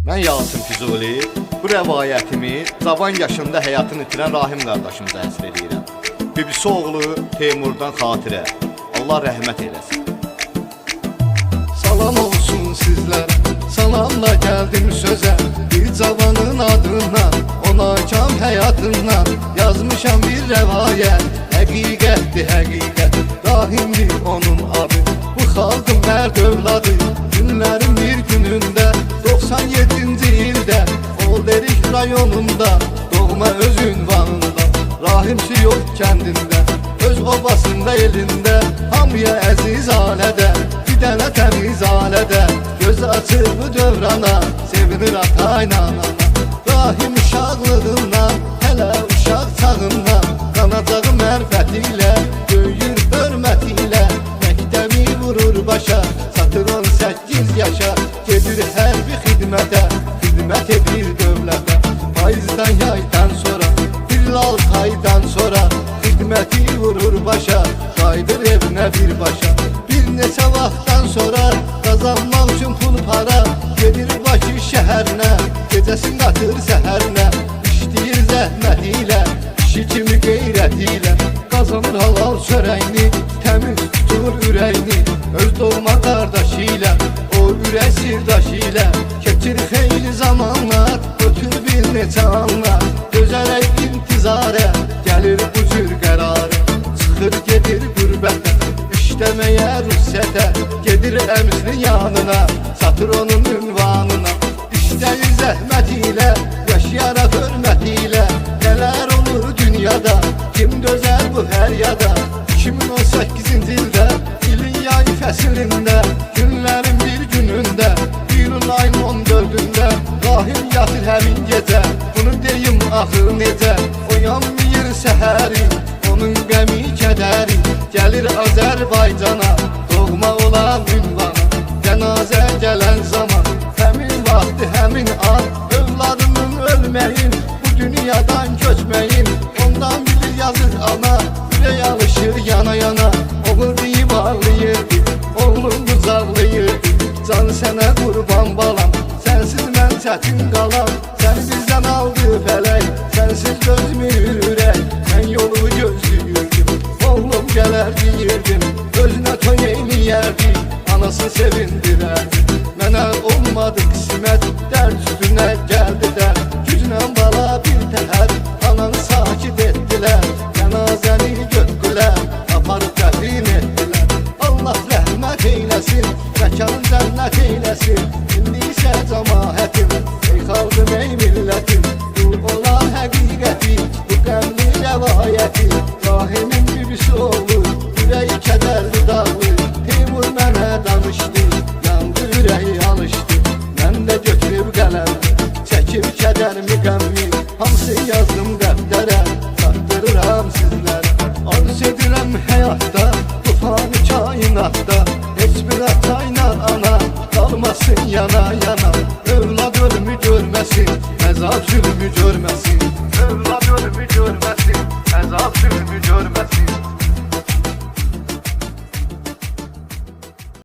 Mən Yasin Füzuli, bu rəvayətimi cavan yaşında həyatını itirən Rahim qardaşımıza həsr edirəm. Bibisi oğlu Teymurdan xatirə. Allah rəhmət eyləsin. Salam olsun sizlərə, salamla gəldim sözə. Bir cavanın adından, ona kam həyatından yazmışam bir rəvayət. Həqiqətdir, həqiqət, Rahimdir onun adı. Bu xalqın mərd övladı, günlərin bir günündə 97-ci ildə Olderik rayonunda, doğma öz ünvanında, Rahimsi yox kəndində, öz obasında elində, hamıya əziz alədə, bir dənə təmiz alədə, göz açır bu dövrana, sevinir atayla ana. Rahim uşaqlığından, hələ uşaq çağından, qanacağı mərfətilə, böyüyür hörmətilə, məktəbi vurur başa, çatır 18 yaşa, gedir hərbi xidmətə, xidmət edir dövlətə. Payızdan yaydan sonra, bir 6 aydan sonra, xidməti vurur başa, qaydır evinə bir başa. Bir neçə vaxtdan sonra, qazanmaq üçün pul para, gedir Bakı şəhərinə, gecəsin qatır səhərinə, işləyir zəhmətilə, kişi kimi qeyrətilə, qazanır halal çörəyini, təmiz tutur ürəyini, öz doğma qardaşı ilə, o ürək sirdaşı ilə, keçir xeyli zamanlar, ötür bir neçə anlar, gözələ intizarə, gəlir bu cür qərarə, çıxır gedir qürbətə, işləməyə rüssətə, gedir əmzinin yanına, satır onun ünvanına, işləyir zəhmət ilə, yaşayaraq hörmət ilə, nələr olur dünyada, kim dözər bu hər yada. 2018-ci ildə, ilin yay fəslində, günlərin bir günündə, iyulun ayın 14-ündə, Rahim yatır həmin gecə, bunu deyim axır necə, oyanmayır səhəri, onun qəmi kədəri, gəlir Azərbaycana, doğma olan ünvana, cənazə gələn zaman, həmin vaxtı, həmin an, övladının ölməyin, bu dünyadan köçməyin, ondan bilir yazır ana, ürək alışır yana yana, oğul deyib ağlayırdı, oğlum qucaqlayırdı, canı sənə qurban balam, sənsiz mən çətin qalam, səni bizdən aldı fələk, sənsiz dözmür ürək, mən yolu gözləyirdim, oğlum gələr deyirdim, özünə toy eyləyərdi, anası sevindirərdi, mənə olmadı qismət, dərd üstünə gəldi dərd, güclə bala bir təhər, ananı sakit etdilər, cənazəni götdülər, aparıb dəfin etdilər. Allah rəhmət eyləsin, məkanın cənnət eyləsin, indi isə cəmaətim, ey xalqım, ey millətim, bu ola həqiqəti, bu qəmli rəvayəti, Rahimin bibisi olur, ürəyi kədərli dağlı, Teymur mənə danışdı, yandı ürəyi alışdı, mən də götürüb qələmi, çəkib kədərmi qəmmi, hamısı yazdım dəftərə, çatdırıram sizlərə. Arz edirəm həyatda, tufanı kainatda, heç bir atayla ana, qalmasın yana yana, övlad ölümü görməsin, əzab zülmü görməsin, övlad ölümü görməsin.